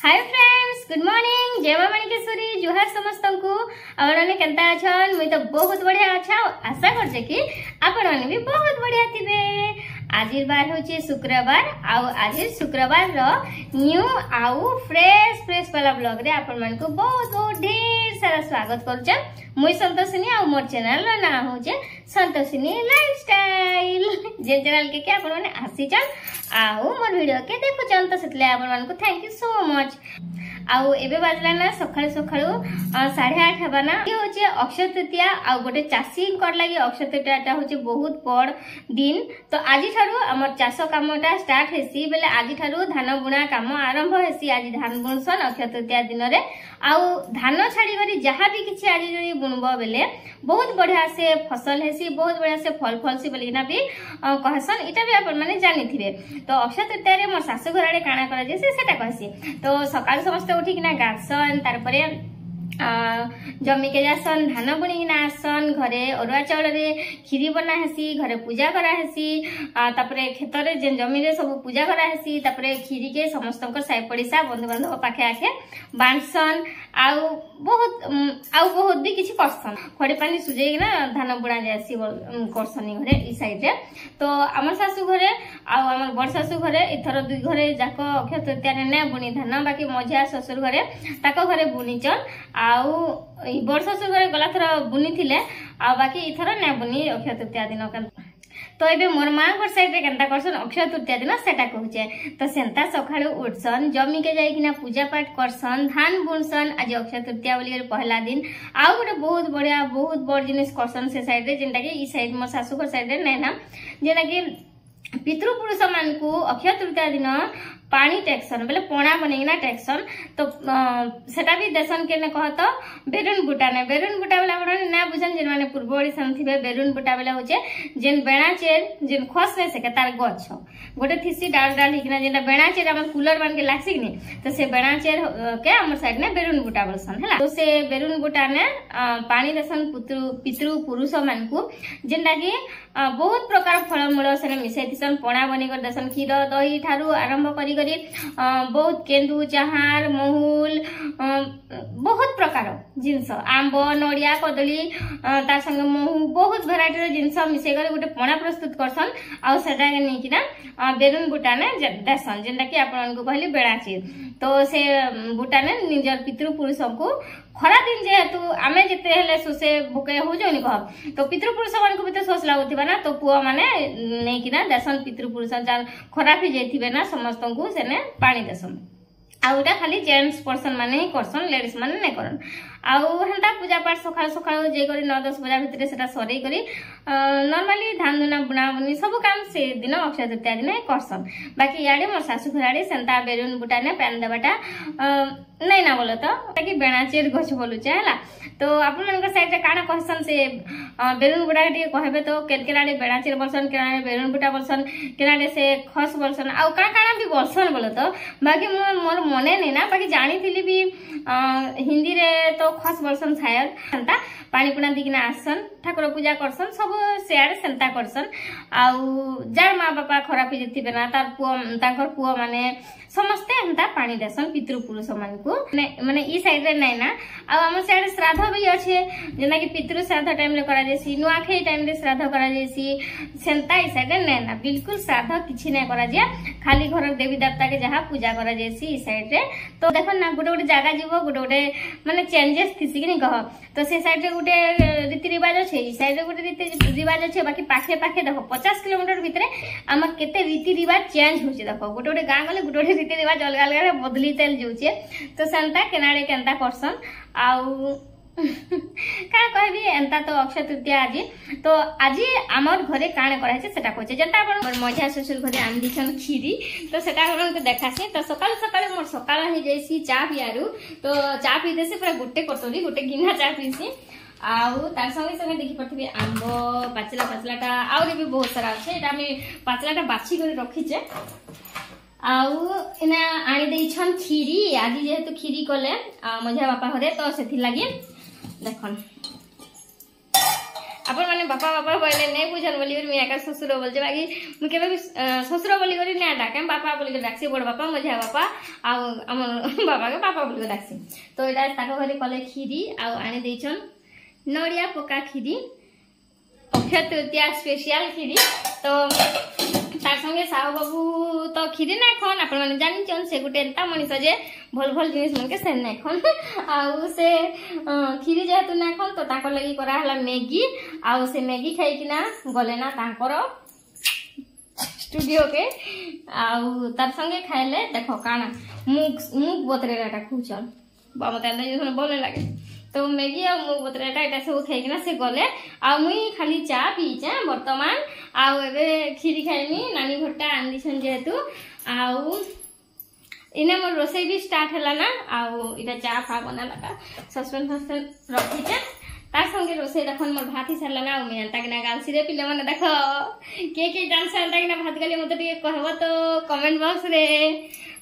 Hi friends, good morning. जय मां माणिकेश्वरी। जुहार समस्त को। आपण माने केनता अछन? मुई तो बहुत बढ़िया अच्छा। आशा करछे कि आपण माने भी बहुत बढ़िया थिबे। आज बार होचे शुक्रवार आउ आज शुक्रवार रो न्यू आउ फ्रेश वाला ब्लॉग रे आपण मान को बहुत बहुत ढेर सारा स्वागत करछन। मुई संतोषिनी आउ मोर चैनल रो नाम होचे संतोषिनी लाइफस्टाइल। जे चैनल के आपण माने आसीचन आउ मोर वीडियो के देखुचन तो सेतले आपण मान को थैंक यू सो मच। आउ एबे बाजला ना सखाळु सखाळु 8:30 हेबा ना। ये होचे अक्षय तृतीया आउ गोटे चासी कर लागि अक्षय तृतीयाटा होचे बहुत बड़ दिन। तो आजि थारु हमर चाष कामटा स्टार्ट हेसी बेले आजि थारु धान बुणा काम आरंभ हेसी। आजि धान बुणसन अक्षय तृतीया दिन रे। आउ धान छाड़ी करी जहा भी किछि आजि जदी बुणबो बेले बहुत बढ़िया से फसल हेसी, बहुत बढ़िया से फल फलसी बोलिना भी कहसन। इटा भी आपण माने जानि थिबे। तो अक्षय तृतीया रे मोर सासु घर आडे काना करा जेसे सेटा कहसी। तो सकाळ समस्त उठिकिना गासन तारपरे जमी के जासन धान बुणी आसन घरे अरुआ चाउल रे खीरी बना हेसी, घरे पूजा करा हेसी। तापरे खेत रे जे जमी रे सब पूजा करा हेसी। तापरे खीरी के समस्तंकर साई पड़िसा बंधु बांधव पाखे आखे बांटसन। आउ बहुत भी किछि करसन। खड़ी पानी सुजेई ना धान बुणा जासी करसनी घरे ई साइड रे। तो हमर सासु घरे आउ हमर बड़ सासु घरे इथर दुई घरे जाको अक्षय तृतीया रे ने बुणी धान। बाकी मझिया ससुर घरे ताको घरे बुणीचन। आउ बड़ ससुर घरे गला थर बुनी थिले आ बाकी इथर ने बुनी अक्षय तृतीया दिन। तो एबे मोर मां घर साइड रे केनता करसन अक्षय तृतीया दिन सेटा कहूचे। तो सेंता सखाळु उठसन जमी के जाइकिना पूजा पाठ करसन धान बुनसन। आज अक्षय तृतीया बोली पहला दिन आउ गोटे बहुत बढ़िया बहुत बड़ जिनिस करसन से साइड रे, जेनटा कि ई साइड मोर सासु घर साइड रे नै ना, जेना कि पितृपुरुष मान को अक्षय तृतीया दिन पानी टेक्सन बेले पणा बनेना टेक्सन। तो सेटा भी देसन के ने कहत बेरुन बुटा ने। बेरुन बुटा बेला आपण ना बुझन जेन माने पूर्व ओडिसा थिबे। बेरुन बुटा बेला होचे जेन बेणा चेर जेन खस ने से तार गछ गोटे थिसी डाल डाल हिकना जेना बेणा चेर हमर कूलर बन के लागसी कि नहीं। तो से बेणा चेर के हमर साइड ने बेरुन बुटा बोलसन हैला। तो से बेरुन बुटा ने पानी देसन पितृ पुरुष मान को, जेनटा कि बहुत प्रकार फलमूल से मिसाई दिसन पणा बनी कर देसन। क्षीर दही ठारू आरंभ करी बहुत केंदु चाहार महूल बहुत प्रकार जिनस आंब नड़िया कदली तार संगे महू बहुत भेराइटी रो जिनस मिसाई कर गोटे पणा प्रस्तुत करसन। आ सेटा के नै किना बेरुन बुटा ने देसन, जेनटा कि आपण को कहली बेणाची। तो से बुटा ने निजर पितृ पुरुष को खरा दिन जेहेतु आमे जेते हेले सोसे भुके हो जोनी कह। तो पितृ पुरुष मान को भी तो सोस लागुथिबा ना। तो पुआ माने नै किना देसन पितृ पुरुष जान खराब ही जाइथिबे ना समस्त को सेने पानी देसन। आउटा खाली जेंट्स पर्सन माने ही करसन, लेडीज माने नै करन। आउ हेंता पूजा पाठ सकाळ सकाळ जे करी 9-10 बजा भितरे सेटा सरै करी नॉर्मली धान दुना बुना बुनी सब काम से दिन अक्षय तृतीया दिन करसन। बाकी याडे मोर सासु घराडे सेंता बेरुन बुटा ने पैन देबाटा नै ना बोलो तो ताकि बेणाचेर गछ बोलुचे हैला। तो आपण मनकर साइड रे काना कहसन से बेरुन बुटा के कहबे तो केलकेलाडे बेणाचेर बोलसन, केलाडे बेरुन बुटा बोलसन, केलाडे से खस बोलसन आउ काना भी बोलसन बोलो तो। बाकी मोर मने नै ना, बाकी जानी थिली भी हिंदी रे तो खस बोलसन शायद। सेंता पानी पुना दिकिना आसन ठाकुर पूजा करसन सब सेआडे सेंता करसन। आउ जार माँ बापा खराब ही जतिबे ना तार पुओ तांकर पुओ माने समस्ते हेंता पानी देसन पितृ पुरुष मान को माने ई साइड रे नै ना। आ हमर साइड श्राद्ध भी अच्छे, जेना कि पितृ श्राद्ध टाइम रे करा जेसी, नुआखई टाइम रे श्राद्ध करा जेसी। सेंता ई साइड रे नै ना, बिल्कुल श्राद्ध किछि नै करा जे, खाली घर देवी देवता के जहा पूजा करा जेसी ई साइड रे। तो देखो ना गोटे गोटे जागा जीवो गोटे गोटे माने चेंजेस थिसी कि नै कह। तो से साइड रे गोटे रीति रिवाज अच्छे, ई साइड रे गोटे रीति रिवाज अच्छे। बाकी पाखे पाखे देखो 50 किलोमीटर भितरे हमर केते रीति रिवाज चेंज होचे। देखो गोटे गोटे गां गले गोटे गोटे रीति रिवाज अलग अलग बदली चल जाउचे। तो सेंता केनाडे केंता करसन आउ का कहबी एंता। तो अक्षय तृतीया आज तो आज आमर घरे काणे करा छै सेटा कहै छै। जेंता अपन मझिया ससुर घरे आन दिछन खीरी। तो सेटा हमन के देखासी। तो सकाल सकाल मोर सकाल हे जैसी चा पियारू। तो चा पी देसे पूरा गोटे कटोरी गोटे गिना चा पीसी। आउ तार संगे संगे देखि पठबे आंब पाचला पाचलाटा आउरी भी बहुत सारा छै। एटा हम पाचलाटा बाछि କରି रखिचे। आउ इना आनी देइछन खीरी। आज जेहेतु खीरी कले मझिया बापा घरे तो सेथि लागि देखन आपण माने बापा बापा बोले नहीं बुझन बोली मैं एका ससुर बोलजे बाकी मैं केबे भी ससुर बोली करी ना डाके बापा बोली के डाक्सी बड़ बापा मझिया बापा आ हमर बाबा के पापा बोली के डाक्सी तो एटा ताको घरे कले खीरी आ आनी देछन नड़िया पका खीरी अक्षय तृतीया स्पेशल खीरी तो तार संगे साहू बाबू तो खीरी ना खन आपण माने जानि छन से गुटे एंता मनिस जे भल भल जिनिस मन के से ना खन आ से खीरी जेतु ना खन तो ताको लगी करा हला मैगी आ से मैगी खाई किना गले ना तांकर स्टूडियो के आ तार संगे खाइले देखो काना मुख बतरे राटा खुचल बा मते अंदर जे बोले लागे तो मैगी आ मुख बतरेटा एटा सब खाई किना से गले आ मुई खाली चा पीचे वर्तमान आउ एबे खीरी खाइमी नानी घरटा आंदी छन जेतु आउ इने मोर रोसे भी स्टार्ट हला ना आउ इटा चा फा बना लगा सस्पेंस रखी छे तार संगे रोसे देखन मोर भात ही सरला ना मैं अंता किना गाल सिरे पिले माने देखो के जान से अंता किना भात गले मते टिके कहबो तो कमेंट बॉक्स रे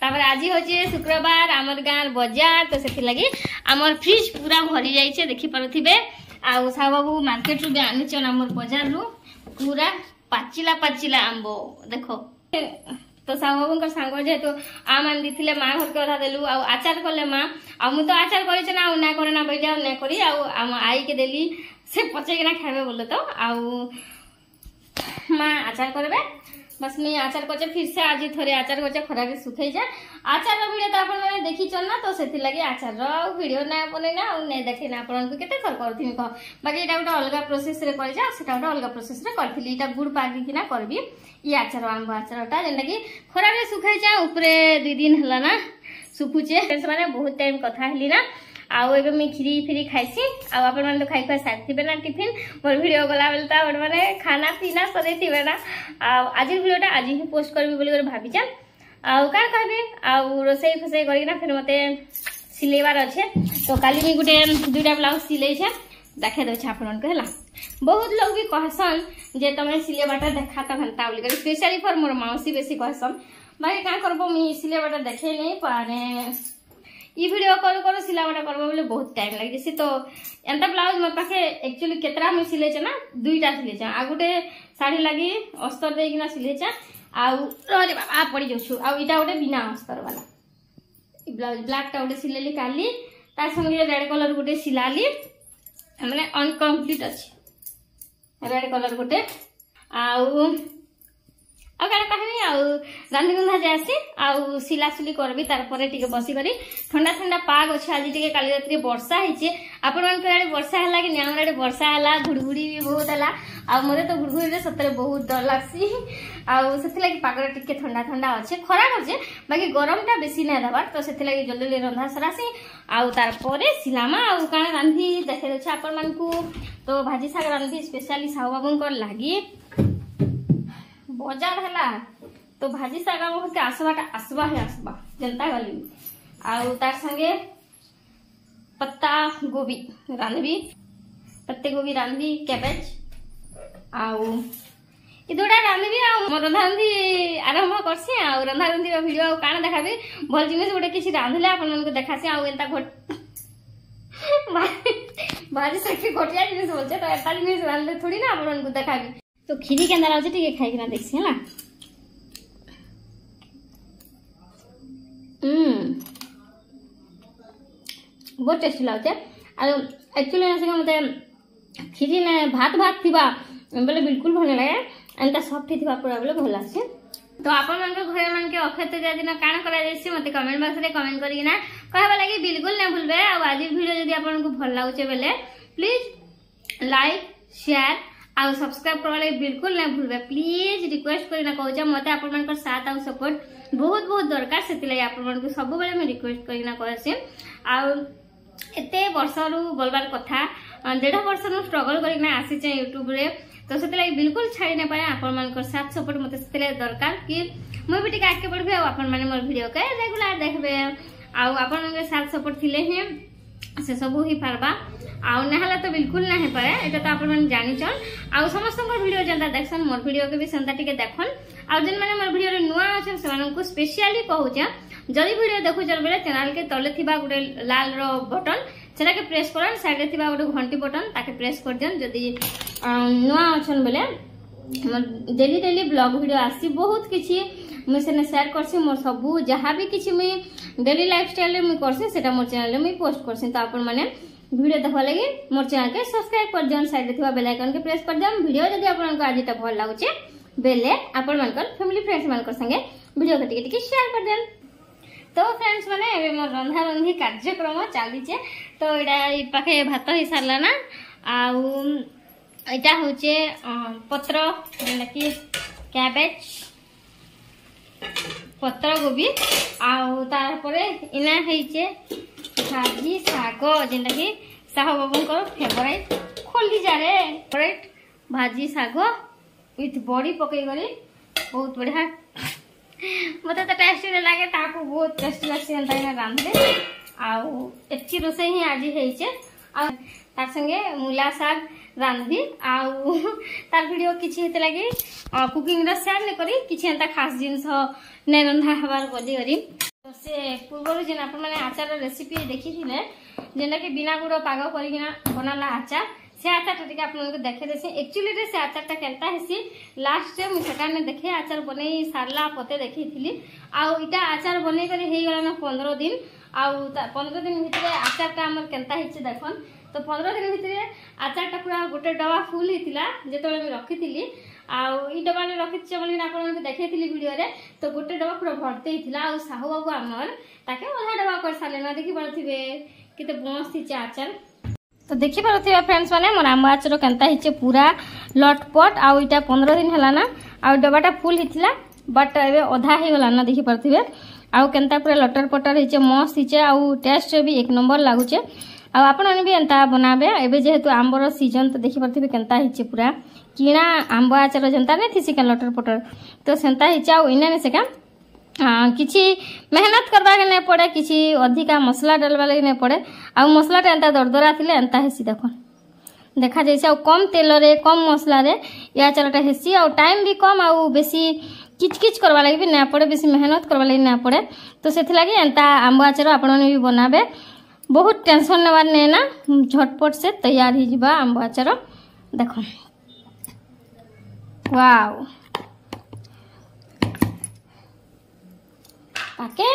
तापर आज होचे शुक्रवार आमर गाँव बाजार तो से लगी आमर फ्रिज पूरा भरी जाइए देखी पारे आउ साहू बाबू मार्केट रू भी आनीचन आमर बाजार रू पूरा पाचिला पाचिला आंबो देखो तो साहू बाबू सांग जेहेतु आम आन दी माँ घर के अधा देलु आ आचार कले माँ आ मु तो आचार करे ना ना करे ना बैठा ना करी आम आई के देली से पचेकिना खाबे बोले तो आउ माँ आचार करबे बस मैं आचार करचे फिर से आज थोड़े आचार करचे खरा के सुखई जा आचार वीडियो तो आपण माने देखि छन ना तो सेति लागि आचार रो वीडियो ना बने ना और नै देखि ना आपण को केते थर करथिन को बाकी एटा उटा अलगा प्रोसेस रे कर जा सेटा उटा अलगा प्रोसेस रे करथिली एटा गुड़ पागी कि ना करबी ई आचार आंबो आचारटा जेन लागि खरा रे सुखई जा ऊपरे 2 दिन हला ना सुखुचे से माने बहुत टाइम कथा हली ना आउ एबे मैं खीरी फिरी खाइसी आ आपण माने तो खाइ खाइ साथिबे ना टिफिन मोर वीडियो गला बेलता आपण माने खाना पीना सदै थिबे ना आ आज वीडियोटा आज ही पोस्ट करबी बोली कर भाबी जा आउ का कहबी आउ रोसई फसई करी ना फिर मते सिलेबार अच्छे तो काली मी गुटे दुटा ब्लाउज सिलै छे देखे दो आपण को हला बहुत लोग भी कहसन जे तमे सिलेबाटा देखा त घंटा बोली कर स्पेशली फॉर मोर माउसी बेसी कहसन बाकी का करबो मी सिलेबाटा देखे नहीं पारे ई वीडियो करू करू सिलावटा करबो बोले बहुत टाइम लाग जैसे तो एंता ब्लाउज मोर पाखे एक्चुअली केतरा में सिले छ ना दुईटा सिले छ आ गुटे साड़ी लागी अस्तर दे किना सिले छ आ रे बाबा पड़ी जाछु आ इटा गुटे बिना अस्तर वाला ई ब्लाउज ब्लैक टा गुटे सिलेली काली ता संगे रेड कलर गुटे सिलाली माने अनकम्प्लीट अछि रेड कलर गुटे आउ आ का कहनी आउ रांधी गुंधा जासी आउ सिला सिली करबी तार परे टिके बसी करी ठंडा ठंडा पाग अछि आज टिके काली रात्रि वर्षा हिचे आपण मन के वर्षा हला कि न्याम रे वर्षा हला घुड़घुड़ी भी बहुत हला आ मोरे तो घुड़घुड़ी रे सतरे बहुत डर लागसी आउ सेति लागि पागरे टिके ठंडा ठंडा अछि खरा करजे बाकी गरमटा बेसी नै दबार तो सेति लागि जल्दी जल्दी रंधा सरासी आउ तार परे सिलामा आउ काना रांधी देखे छ आपण मन को तो भाजी साग रांधी स्पेशली साहू बाबू को लागी बाजार हला तो भाजी साग के आसवाटा आसवा है आसवा जनता गली आउ तार संगे पत्ता गोभी रांधबी पत्ते गोभी रांधबी कैबेज आउ ई दुटा रांधबी आ रंधारंधी आरंभ करसी आ रंधारंधी वीडियो आ काना देखाबी भल जिनिस गोटे किछि रांधले आपन मन को देखासी आ एंता घट भाजी साग के घटिया जिनिस बोलछे तो एंता जिनिस रांधले थोड़ी ना आपन मन को देखाबी तो खीरी के अंदर आछे ठीक खाई किना देखसी हला बहुत टेस्टी लागे आ एक्चुअली ऐसे मते खीरी ने भात भात थिबा बोले बिल्कुल भले लागे एंता सॉफ्ट थिबा पूरा बोले भल आसे तो आपण मन के घरे मन के अक्षय तृतीया दिन काना करा जायसी मते कमेंट बॉक्स रे कमेंट करी ना कहबा लागि बिल्कुल ना भूलबे आ आज वीडियो यदि आपण को भल लागुचे बेले प्लीज लाइक शेयर आ सब्सक्राइब करले बिल्कुल ना भूलबे प्लीज रिक्वेस्ट करी ना कहूचा मते आपण मन को साथ आ सपोर्ट बहुत बहुत दरकार सेति लागि आपण मन को सब बेले मैं रिक्वेस्ट करी ना कहसी आ एते वर्षरू बोलबार कथा 1.5 वर्ष नु स्ट्रगल करी ना आसी छै YouTube रे तो सेति लागि बिल्कुल छाड़ी ना पाए आपण मन को साथ सपोर्ट मते सेति लागि दरकार कि मैं भी टिके आके पड़बे आ आपण माने मोर वीडियो के रेगुलर देखबे आ आपण मन के साथ सपोर्ट थिले हे से सब ही पारबा आउ नहला तो बिल्कुल ना हे पारे एटा तो आपण जानि छन आ समस्त मोर वीडियो जनता देखसन मोर वीडियो के भी संता टिके देखन आ जन माने मोर वीडियो रे नुआ अछन सेमान को स्पेशली कहूचा जदी वीडियो देखु चल बेले चैनल के तले थिबा गुडे लाल रो बटन सेटा के प्रेस करन साइड रे थिबा गोटे घंटी बटन ताके प्रेस कर दियन जदी नुआ अछन बेले डेली डेली ब्लॉग वीडियो आसी बहुत किछि मुझे सेने शेयर करसी मोर सबू जहाँ भी किछि मुई डेली लाइफस्टाइल रे मुई करसी सेटा मोर चैनल रे मुई पोस्ट करसी। तो आपण माने वीडियो देखवा लगी मोर चैनल के सब्सक्राइब कर दियन साइड रे थिबा बेल आइकन के प्रेस कर दियन। वीडियो जदी आपण को आजिटा भल लागुचे बेले आपण मानकर फैमिली फ्रेंड्स मानकर संगे वीडियो के टिके शेयर कर दियन। तो फ्रेंड्स माने एबे मोर रंधा रंधी कार्यक्रम चली छे। तो एडा ई पाखे भात ही सारला ना आउ एटा होचे पत्र जेना कि कैबेज पत्र गोभी आउ तार परे इना हेचे भाजी साग जेना कि साहू बाबू को फेवरेट खोली जारे फेवरेट भाजी साग विथ बड़ी पकई करी बहुत बढ़िया मते तो टेस्टी लागे ताको बहुत टेस्टी लागसी एंता इना रांधले आउ एची रोसे ही आज हेचे आ तार संगे मूला साग रांधि आउ तार वीडियो किछि हेते लागि कुकिंग रा शेयर ने करी किछि एंता खास जिंस ने रंधा हबार बोली करी। तो से पूर्व जेना अपन माने आचार रेसिपी देखि थिले जेना कि बिना गुड़ पाग करिना बनाला आचार से आचार टिके आपन को देखे देसी एक्चुअली रे से आचार ता केनता हेसी लास्ट रे मु सेटा ने देखे आचार बनै सारला पते देखि थिली आउ इटा आचार बनै करी हेई गला ना 15 दिन आउ 15 दिन भितरे आचार ता हमर केनता हेछि देखन। तो 15 दिन भितरे आचार ता पूरा गोटे डबा फुल हेतिला जेतोले मी रखिथिली आउ ई डबा ने रखिछ बोली ना आपन को देखैथिली वीडियो रे। तो गोटे डबा पूरा भरते हिथिला आउ साहू बाबू हमर ताके ओधा डबा कर साले ना देखि परथिबे किते बॉस थी आचार। तो देखि परथिबे फ्रेंड्स माने मोर आम आचार केनता हिचे पूरा लटपट आउ इटा 15 दिन हला ना आउ डबाटा फुल हिथिला बट एबे ओधा हे गला ना देखि परथिबे आउ केनता पूरा लटर पटर हिचे मस्त हिचे आउ टेस्ट भी एक नंबर लागुचे आउ आपण भी एंता बनाबे एबे जेहेतु आंबर सीजन तो देखि परथिबे केनता हिचे पूरा किणा आंब आचार जनता ने थिसी के लटर पटर तो सेंता हिचे आउ इने ने सेका किछि मेहनत करबा के नै पड़े किछि अधिका मसला डालबा लागि नै पड़े आउ मसला टा एंता दरदरा थिले एंता हेसी देखो देखा जैसे आउ कम तेल रे कम मसला रे या आचारटा हेसी आउ टाइम भी कम आउ बेसी किचकिच करबा लागि भी नै पड़े बेसी मेहनत करबा लागि नै पड़े। तो सेथि लागि एंता आंब आचार आपण भी बनाबे बहुत टेंशन नेबार नै ना झटपट से तैयार ही जिबा आंब आचार देखो वाओ ताके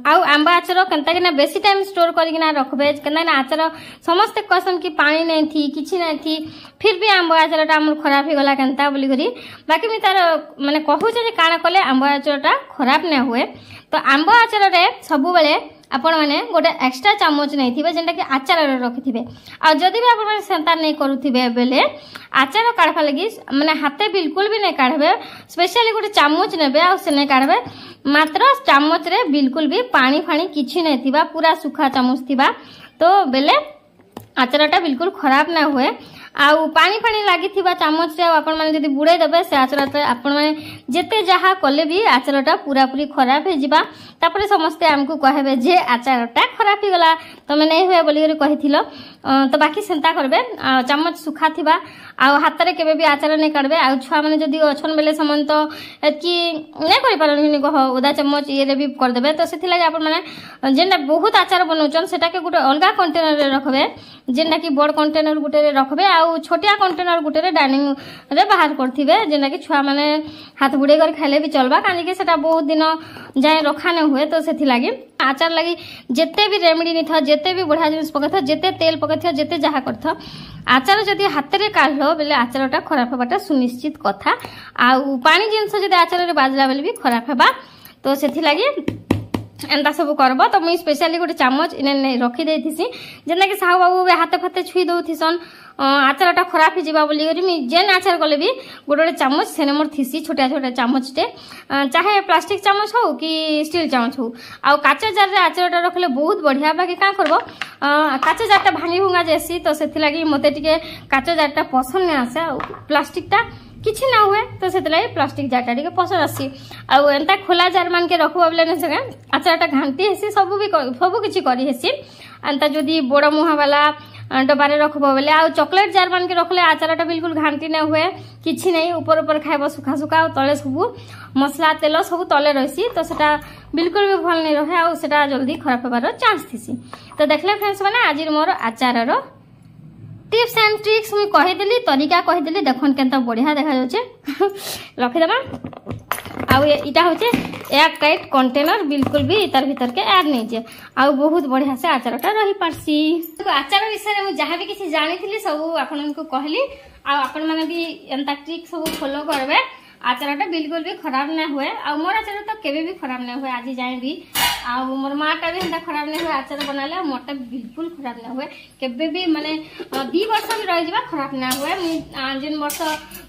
आउ आंबा आचार केनता कि ना बेसी टाइम स्टोर करिक ना रखबे केना ना आचार समस्त कहसन कि पानी नै थी किछि नै थी फिर भी आंबा आचारटा हमर खराब हे गला केनता बोली करी बाकी मी तार माने कहू जे काना कले आंबा आचारटा खराब नै होए। तो आंबा आचार रे सब बेले आपण माने गोटे एक्स्ट्रा चामच नै थिबे जेंटा कि आचार रे रखिथिबे आ जदी भी आपण माने सेंता नै करूथिबे बेले आचार काढफा लगी माने हाथे बिल्कुल भी नै काढबे स्पेशली गोटे चामच नेबे आ से नै काढबे मात्र चामच रे बिल्कुल भी पानी फाणी किछि नै थिबा पूरा सुखा चामच थिबा तो बेले आचारटा बिल्कुल खराब ना हुए आउ पानी फाणी लागि थिबा चामच से आपण माने जदी बुडे देबे से आचारटा आपण माने जेते जहा कले भी आचारटा पूरा पूरी खराब हे जिबा तापरे समस्ते हमकु कहबे जे आचारटा खराब ही गला तमे नै हुए बोली कहिथिलो। तो बाकी सेंता करबे चामच सुखा थिबा आउ हाथ रे केबे भी आचार नै काढबे आउ छुआ माने जदी अछन बेले समन तो एतकी नै करि पारन कह ओदा चम्मच ये रे भी कर देबे। तो सेथि लागि आपण माने जेना बहुत आचार बनौचन सेटा के गुटे अलगा कंटेनर रे रखबे जेना कि बड़ कंटेनर गुटे रे रखबे आउ छोटिया कंटेनर गुटे रे डाइनिंग रे बाहर करथिबे जेना कि छुआ माने हाथ बुडे कर खाइले भी चलबा कानी के सेटा बहुत दिन जाय रखा नै हुए। तो सेथि लागि आचार लागि जेते भी रेमेडी नि था जेते भी बढ़िया जिनिस पके था जेते तेल पके था जेते जहा करथ आचार जदी हाथ रे काढलो बेले आचारटा खराब हेबाटा सुनिश्चित कथा आउ पानी जिनिस जदी आचार रे बाजला बेले भी खराब हेबा। तो सेथि लागि एंता सब करब। तो मुई स्पेशली गोटे चामच इने रखी देथिसी जेना कि साहू बाबू हाथे फाते छुई दउथिसन आचारटा खराब हो जाबा बोली करी मी जेन आचार कले भी गोटे चामच सेने मोर थिसी छोटा छोटा चामचटे चाहे प्लास्टिक चामच हो कि स्टील चामच हो आउ काचा जार रे आचारटा रखले बहुत बढ़िया बाकी का करबो काचा जारटा भांगी भुंगा जेसी तो सेथि लागि मते टिके काचा जारटा पसंद नै आसे आउ प्लास्टिकटा किछि ना हुए तो सेथि लागि प्लास्टिक जारटा टिके पसंद आसी आउ एंता खोला जार मान के रखबो बोले ने आचारटा घांटी हेसी सब किछि करी हेसी एंता जदी बड़ मुहा वाला डबारे रखब बोले आ चॉकलेट जार मान के रखले आचारटा बिल्कुल घांटी ना हुए किछि नहीं ऊपर ऊपर खाइब सुखा सुखा और तले सब मसला तेल सब तले रही तो सेटा बिल्कुल भी भल नहीं रहे आ सेटा जल्दी खराब होबार चांस थी। तो देखले फ्रेंड्स मैंने आज मोर आचार टिप्स एंड ट्रिक्स मुझे कहीदेली तरीका कहीदेली देखन केनता बढ़िया देखा जाउछे रखिदेमा आउ इटा होचे एयर टाइट कंटेनर बिल्कुल भी इतार भीतर के एयर नहीं जे आउ बहुत बढ़िया से आचारटा रही पारसी। आचार विषय में जहाँ भी किसी जानी थी सब आपन को कहली आपण माने भी एंता ट्रिक सब फॉलो करबे आचारटा बिल्कुल भी खराब ना हुए आ मोर आचार तो केबे भी खराब ना हुए आज जाए भी आ मोर माँ का भी एंता खराब नहीं हुए आचार बनाले मोरटा बिल्कुल खराब ना हुए केबे भी माने 2 वर्ष भी रही जावा खराब ना हुए जिन वर्ष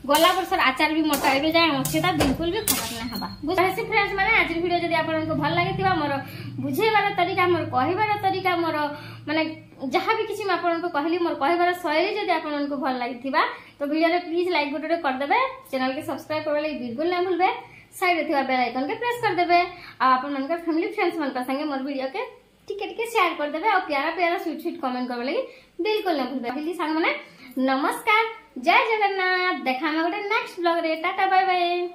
गला वर्ष आचार भी मोटा एबे जाए सेटा बिल्कुल भी खराब ना हबा बुझासी फ्रेंड्स माने आज वीडियो जदी आपन को भल लागितिबा मोर बुझेबार तरीका मोर कहिबार तरीका मोर माने जहाँ भी किसी आपन को कहली मोर कहबार शैली जदी आपन को भल लागितिबा तो वीडियो रे प्लीज लाइक बटन कर देबे चैनल के सब्सक्राइब करबा लागि बिल्कुल ना भूलबे साइड रे बेल आइकन के प्रेस कर देबे आ आपन मन के फैमिली फ्रेंड्स मन का संगे मोर वीडियो के टिके शेयर कर देबे और प्यारा प्यारा स्वीट स्वीट कमेंट करबा लागि बिल्कुल ना भूलबे। हिली संग माने नमस्कार जय जगन्नाथ देखा गोटे नेक्स्ट ब्लॉग रे टाटा बाय बाय।